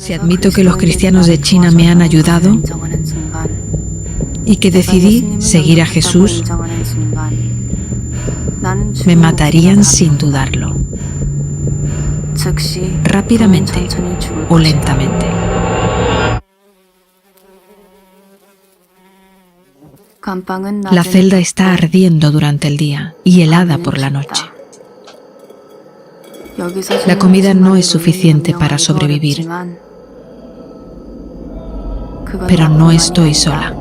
Si admito que los cristianos de China me han ayudado y que decidí seguir a Jesús, me matarían sin dudarlo, rápidamente o lentamente. La celda está ardiendo durante el día y helada por la noche. La comida no es suficiente para sobrevivir, pero no estoy sola.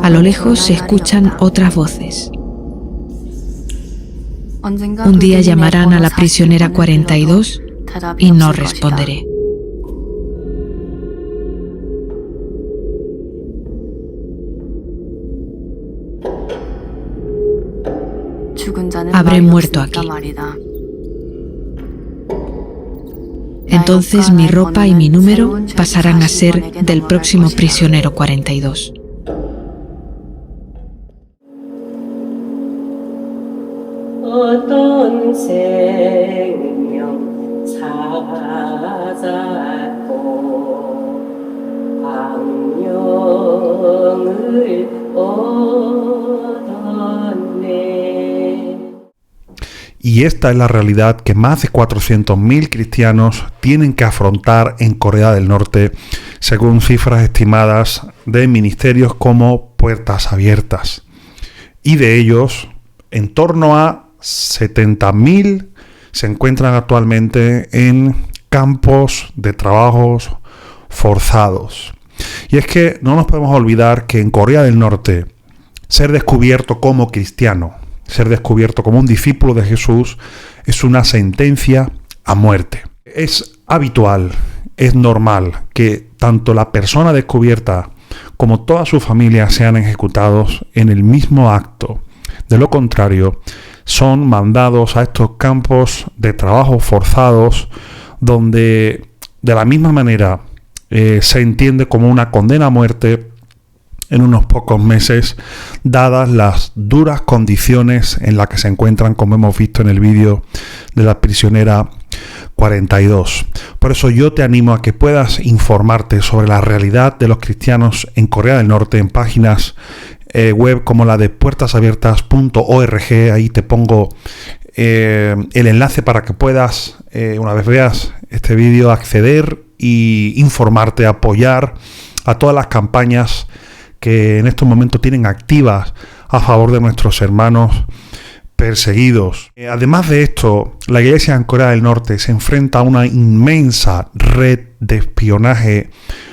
A lo lejos se escuchan otras voces. Un día llamarán a la prisionera 42 y no responderé. Habré muerto aquí. Entonces mi ropa y mi número pasarán a ser del próximo prisionero 42. Y esta es la realidad que más de 400.000 cristianos tienen que afrontar en Corea del Norte, según cifras estimadas de ministerios como Puertas Abiertas. Y de ellos, en torno a 70.000 se encuentran actualmente en campos de trabajos forzados. Y es que no nos podemos olvidar que en Corea del Norte, ser descubierto como cristiano, ser descubierto como un discípulo de Jesús, es una sentencia a muerte. Es habitual, es normal que tanto la persona descubierta como toda su familia sean ejecutados en el mismo acto. De lo contrario, son mandados a estos campos de trabajo forzados, donde de la misma manera se entiende como una condena a muerte en unos pocos meses, dadas las duras condiciones en las que se encuentran, como hemos visto en el vídeo de la prisionera 42. Por eso yo te animo a que puedas informarte sobre la realidad de los cristianos en Corea del Norte en páginas web como la de puertasabiertas.org. Ahí te pongo el enlace para que puedas, una vez veas este vídeo, acceder y informarte, apoyar a todas las campañas que en estos momentos tienen activas a favor de nuestros hermanos perseguidos. Además de esto, la Iglesia en Corea del Norte se enfrenta a una inmensa red de espionaje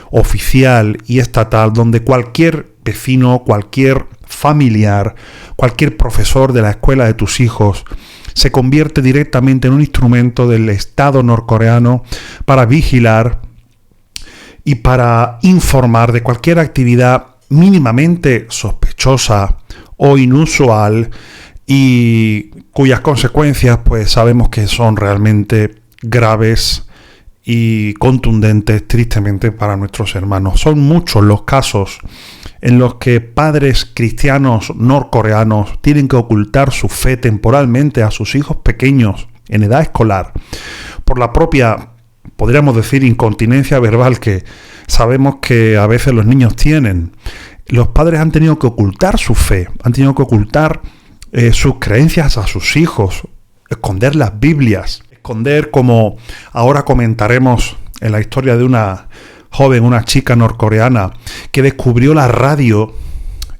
oficial y estatal, donde cualquier vecino, cualquier familiar, cualquier profesor de la escuela de tus hijos se convierte directamente en un instrumento del Estado norcoreano para vigilar y para informar de cualquier actividad mínimamente sospechosa o inusual y cuyas consecuencias pues sabemos que son realmente graves y contundentes, tristemente, para nuestros hermanos. Son muchos los casos en los que padres cristianos norcoreanos tienen que ocultar su fe temporalmente a sus hijos pequeños en edad escolar por la propia, podríamos decir, incontinencia verbal que sabemos que a veces los niños tienen. Los padres han tenido que ocultar su fe, han tenido que ocultar sus creencias a sus hijos, esconder las Biblias, esconder, como ahora comentaremos en la historia de una joven, una chica norcoreana que descubrió la radio,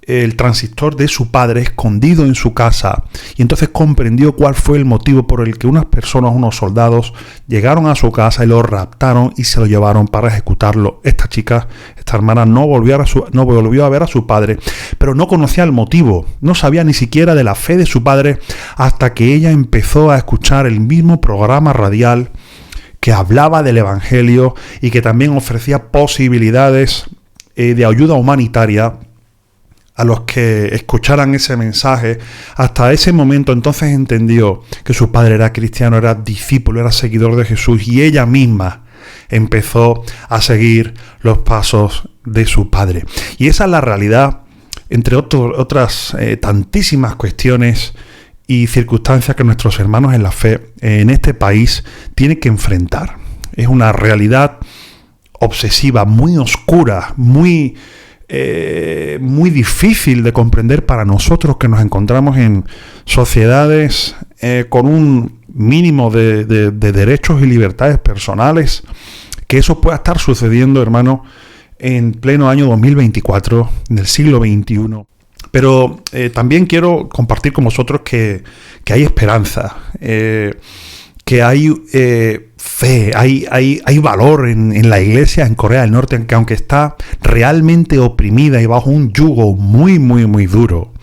el transistor de su padre escondido en su casa, y entonces comprendió cuál fue el motivo por el que unas personas, unos soldados, llegaron a su casa y lo raptaron y se lo llevaron para ejecutarlo. Esta chica, esta hermana, no volvió a ver a su padre, pero no conocía el motivo, no sabía ni siquiera de la fe de su padre, hasta que ella empezó a escuchar el mismo programa radial que hablaba del Evangelio y que también ofrecía posibilidades de ayuda humanitaria a los que escucharan ese mensaje. Hasta ese momento entonces entendió que su padre era cristiano, era discípulo, era seguidor de Jesús, y ella misma empezó a seguir los pasos de su padre. Y esa es la realidad, entre otras tantísimas cuestiones y circunstancias que nuestros hermanos en la fe en este país tienen que enfrentar. Es una realidad obsesiva, muy oscura, muy difícil de comprender para nosotros que nos encontramos en sociedades con un mínimo de derechos y libertades personales, que eso pueda estar sucediendo, hermano, en pleno año 2024, en el siglo XXI. Pero también quiero compartir con vosotros que hay esperanza, que hay fe, hay valor en la iglesia en Corea del Norte, que aunque está realmente oprimida y bajo un yugo muy, muy, muy duro,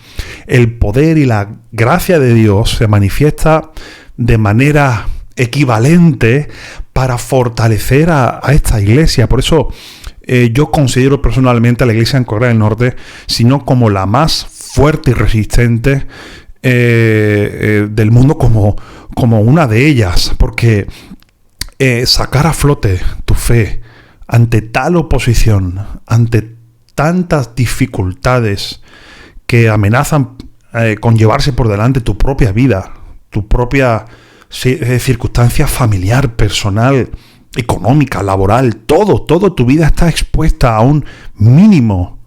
el poder y la gracia de Dios se manifiesta de manera equivalente para fortalecer a esta iglesia. Por eso yo considero personalmente a la iglesia en Corea del Norte, sino como la más fuerte y resistente del mundo, como una de ellas, porque sacar a flote tu fe ante tal oposición, ante tantas dificultades que amenazan con llevarse por delante tu propia vida, tu propia circunstancia familiar, personal, económica, laboral, todo tu vida está expuesta a un mínimo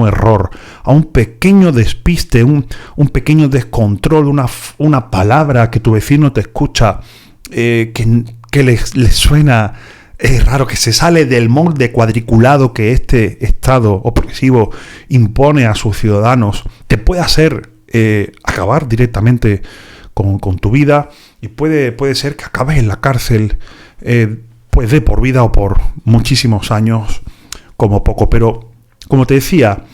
error, a un pequeño despiste, un pequeño descontrol, una palabra que tu vecino te escucha que le suena raro, que se sale del molde cuadriculado que este Estado opresivo impone a sus ciudadanos, te puede hacer acabar directamente con tu vida, y puede ser que acabes en la cárcel, pues de por vida o por muchísimos años como poco. Pero, como te decía,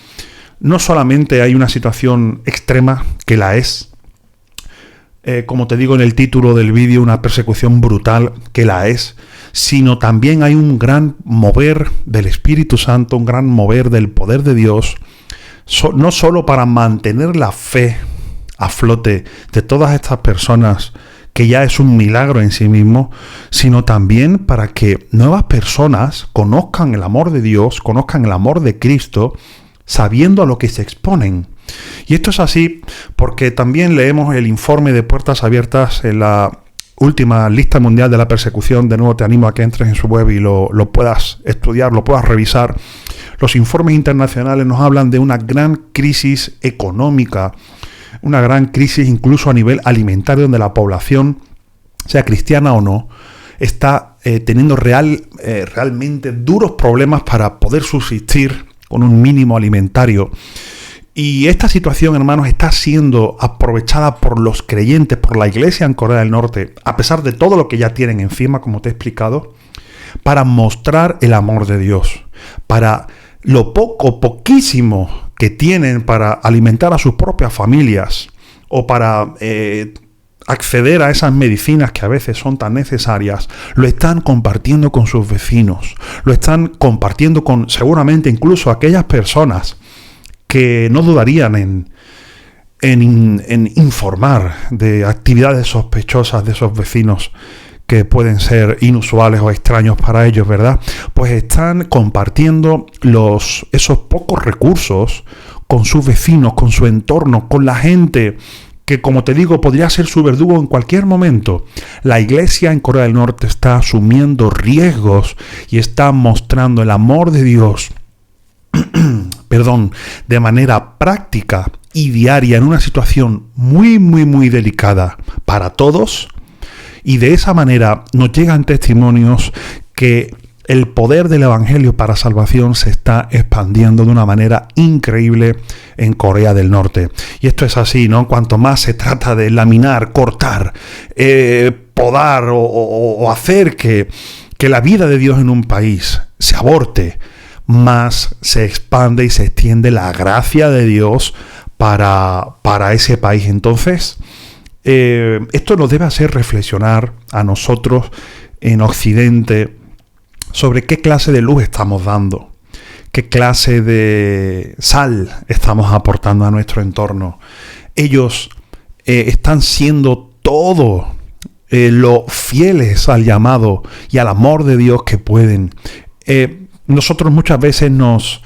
no solamente hay una situación extrema, que la es, como te digo en el título del vídeo, una persecución brutal, que la es, sino también hay un gran mover del Espíritu Santo, un gran mover del poder de Dios, no solo para mantener la fe a flote de todas estas personas, que ya es un milagro en sí mismo, sino también para que nuevas personas conozcan el amor de Dios, conozcan el amor de Cristo, sabiendo a lo que se exponen. Y esto es así porque también leemos el informe de Puertas Abiertas en la última lista mundial de la persecución. De nuevo te animo a que entres en su web y lo puedas estudiar, lo puedas revisar. Los informes internacionales nos hablan de una gran crisis económica, una gran crisis incluso a nivel alimentario, donde la población, sea cristiana o no, está teniendo realmente duros problemas para poder subsistir con un mínimo alimentario. Y esta situación, hermanos, está siendo aprovechada por los creyentes, por la iglesia en Corea del Norte, a pesar de todo lo que ya tienen encima, como te he explicado, para mostrar el amor de Dios, para lo poquísimo que tienen para alimentar a sus propias familias, o para acceder a esas medicinas que a veces son tan necesarias, lo están compartiendo con sus vecinos, lo están compartiendo con seguramente incluso aquellas personas que no dudarían en informar de actividades sospechosas de esos vecinos que pueden ser inusuales o extraños para ellos, ¿verdad? Pues están compartiendo esos pocos recursos con sus vecinos, con su entorno, con la gente que, como te digo, podría ser su verdugo en cualquier momento. La iglesia en Corea del Norte está asumiendo riesgos y está mostrando el amor de Dios, de manera práctica y diaria en una situación muy, muy, muy delicada para todos. Y de esa manera nos llegan testimonios que el poder del Evangelio para salvación se está expandiendo de una manera increíble en Corea del Norte. Y esto es así, ¿no? Cuanto más se trata de laminar, cortar, podar o hacer que la vida de Dios en un país se aborte, más se expande y se extiende la gracia de Dios para ese país. Entonces, esto nos debe hacer reflexionar a nosotros en Occidente sobre qué clase de luz estamos dando, qué clase de sal estamos aportando a nuestro entorno. Ellos están siendo todo lo fieles al llamado y al amor de Dios que pueden. Nosotros muchas veces nos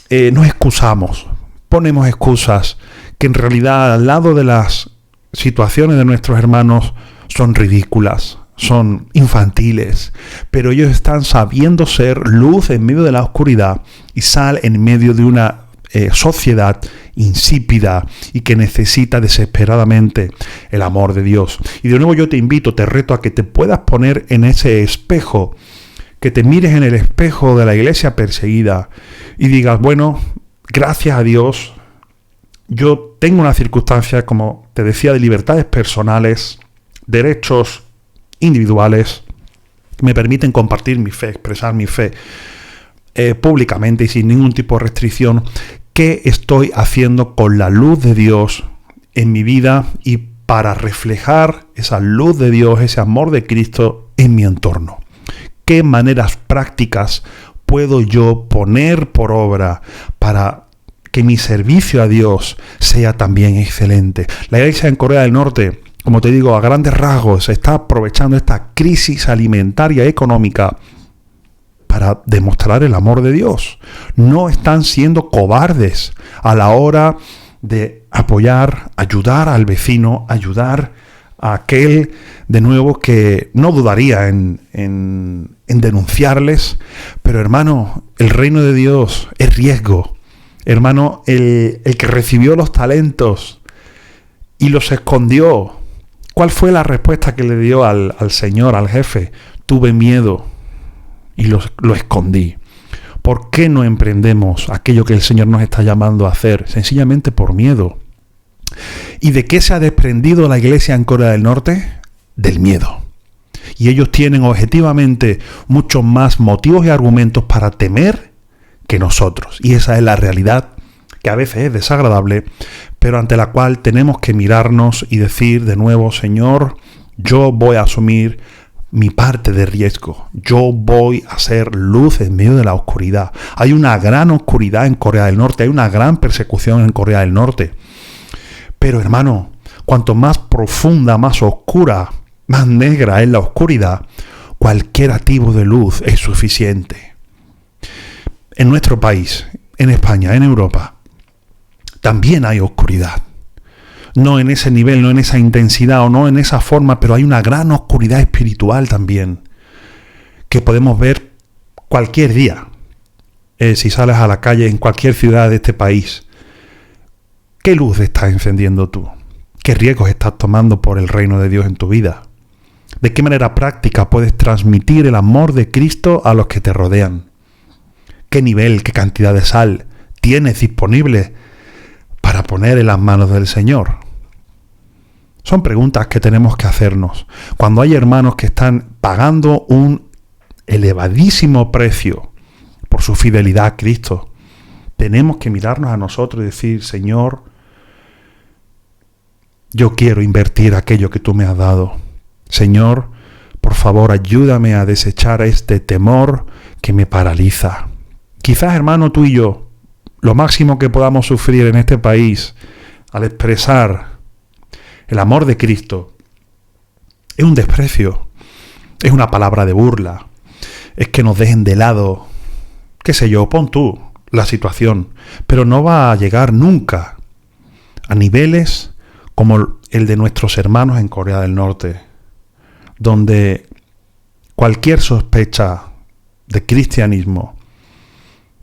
excusamos, ponemos excusas que en realidad, al lado de las situaciones de nuestros hermanos son ridículas, son infantiles, pero ellos están sabiendo ser luz en medio de la oscuridad y sal en medio de una sociedad insípida y que necesita desesperadamente el amor de Dios. Y de nuevo yo te invito, te reto a que te puedas poner en ese espejo, que te mires en el espejo de la iglesia perseguida y digas, bueno, gracias a Dios, yo tengo una circunstancia, como te decía, de libertades personales, derechos individuales, me permiten compartir mi fe, expresar mi fe públicamente y sin ningún tipo de restricción. ¿Qué estoy haciendo con la luz de Dios en mi vida y para reflejar esa luz de Dios, ese amor de Cristo en mi entorno? ¿Qué maneras prácticas puedo yo poner por obra para que mi servicio a Dios sea también excelente? La iglesia en Corea del Norte, como te digo, a grandes rasgos, está aprovechando esta crisis alimentaria y económica para demostrar el amor de Dios. No están siendo cobardes a la hora de apoyar, ayudar al vecino, ayudar a aquel, de nuevo, que no dudaría en denunciarles. Pero hermano, el reino de Dios es riesgo. Hermano, el que recibió los talentos y los escondió, ¿cuál fue la respuesta que le dio al Señor, al jefe? Tuve miedo y lo escondí. ¿Por qué no emprendemos aquello que el Señor nos está llamando a hacer? Sencillamente por miedo. ¿Y de qué se ha desprendido la iglesia en Corea del Norte? Del miedo. Y ellos tienen objetivamente muchos más motivos y argumentos para temer que nosotros. Y esa es la realidad, que a veces es desagradable, pero ante la cual tenemos que mirarnos y decir de nuevo, Señor, yo voy a asumir mi parte de riesgo. Yo voy a ser luz en medio de la oscuridad. Hay una gran oscuridad en Corea del Norte, hay una gran persecución en Corea del Norte. Pero hermano, cuanto más profunda, más oscura, más negra es la oscuridad, cualquier activo de luz es suficiente. En nuestro país, en España, en Europa, también hay oscuridad. No en ese nivel, no en esa intensidad o no en esa forma, pero hay una gran oscuridad espiritual también, que podemos ver cualquier día. Si sales a la calle en cualquier ciudad de este país, ¿qué luz estás encendiendo tú? ¿Qué riesgos estás tomando por el reino de Dios en tu vida? ¿De qué manera práctica puedes transmitir el amor de Cristo a los que te rodean? ¿Qué nivel, qué cantidad de sal tienes disponible para poner en las manos del Señor? Son preguntas que tenemos que hacernos. Cuando hay hermanos que están pagando un elevadísimo precio por su fidelidad a Cristo, tenemos que mirarnos a nosotros y decir, Señor, yo quiero invertir aquello que tú me has dado. Señor, por favor, ayúdame a desechar este temor que me paraliza. Quizás, hermano, tú y yo, lo máximo que podamos sufrir en este país al expresar el amor de Cristo es un desprecio, es una palabra de burla, es que nos dejen de lado, qué sé yo, pon tú la situación, pero no va a llegar nunca a niveles como el de nuestros hermanos en Corea del Norte, donde cualquier sospecha de cristianismo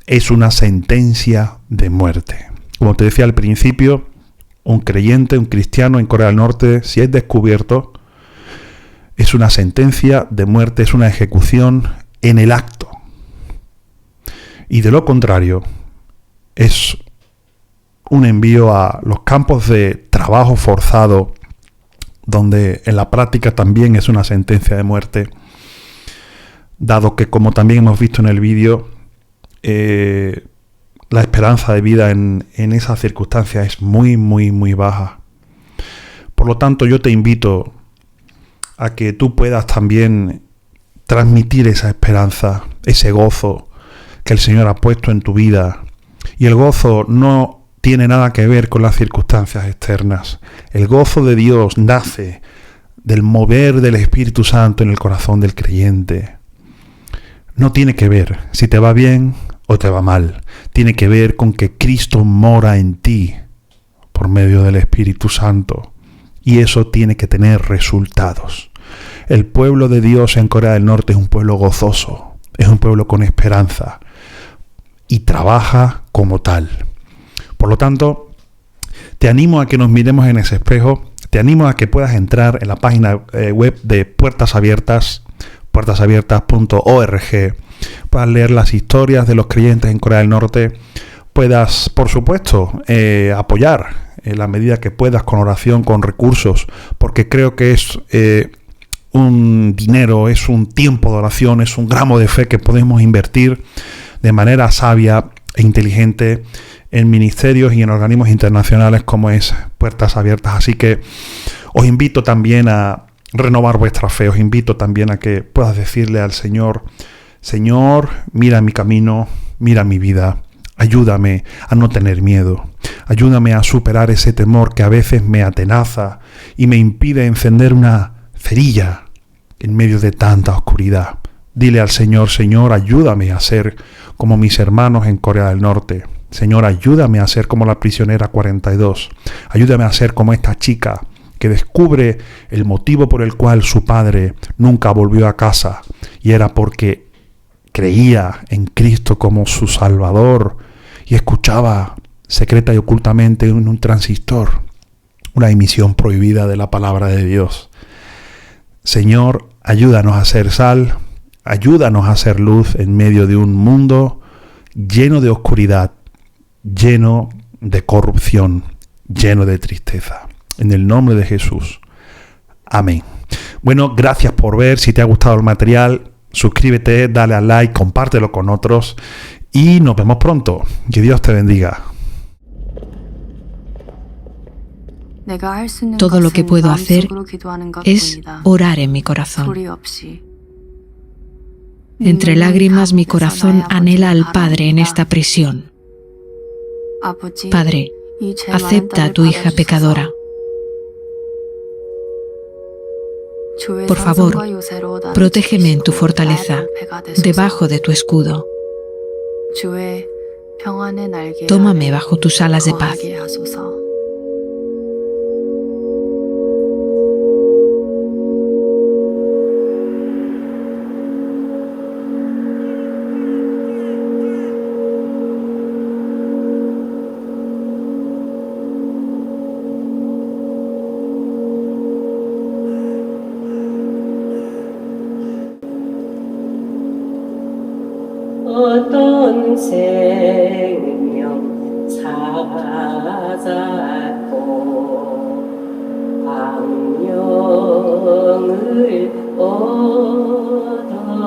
es una sentencia de muerte. Como te decía al principio, un creyente, un cristiano en Corea del Norte, si es descubierto, es una sentencia de muerte, es una ejecución en el acto. Y de lo contrario, es un envío a los campos de trabajo forzado, donde en la práctica también es una sentencia de muerte, dado que, como también hemos visto en el vídeo, la esperanza de vida en esas circunstancias es muy, muy, muy baja. Por lo tanto, yo te invito a que tú puedas también transmitir esa esperanza, ese gozo que el Señor ha puesto en tu vida. Y el gozo no tiene nada que ver con las circunstancias externas. El gozo de Dios nace del mover del Espíritu Santo en el corazón del creyente. No tiene que ver si te va bien o te va mal. Tiene que ver con que Cristo mora en ti por medio del Espíritu Santo. y eso tiene que tener resultados. El pueblo de Dios en Corea del Norte es un pueblo gozoso, es un pueblo con esperanza y trabaja como tal. Por lo tanto, te animo a que nos miremos en ese espejo, te animo a que puedas entrar en la página web de Puertas Abiertas, puertasabiertas.org, puedas leer las historias de los creyentes en Corea del Norte, puedas, por supuesto, apoyar en la medida que puedas con oración, con recursos, porque creo que es un dinero, es un tiempo de oración, es un gramo de fe que podemos invertir de manera sabia e inteligente en ministerios y en organismos internacionales como es Puertas Abiertas. Así que os invito también a renovar vuestra fe, os invito también a que puedas decirle al Señor: Señor, mira mi camino, mira mi vida, ayúdame a no tener miedo, ayúdame a superar ese temor que a veces me atenaza y me impide encender una cerilla en medio de tanta oscuridad. Dile al Señor: Señor, ayúdame a ser como mis hermanos en Corea del Norte. Señor, ayúdame a ser como la prisionera 42. Ayúdame a ser como esta chica que descubre el motivo por el cual su padre nunca volvió a casa, y era porque creía en Cristo como su Salvador y escuchaba secreta y ocultamente en un transistor una emisión prohibida de la palabra de Dios. Señor, ayúdanos a ser sal, ayúdanos a ser luz en medio de un mundo lleno de oscuridad, lleno de corrupción, lleno de tristeza. En el nombre de Jesús. Amén. Bueno, gracias por ver. Si te ha gustado el material, suscríbete, dale al like, compártelo con otros y nos vemos pronto. Que Dios te bendiga. Todo lo que puedo hacer es orar en mi corazón. Entre lágrimas mi corazón anhela al Padre en esta prisión. Padre, acepta a tu hija pecadora. Por favor, protégeme en tu fortaleza, debajo de tu escudo. Tómame bajo tus alas de paz. 어떤 생명 찾았고 광명을 얻어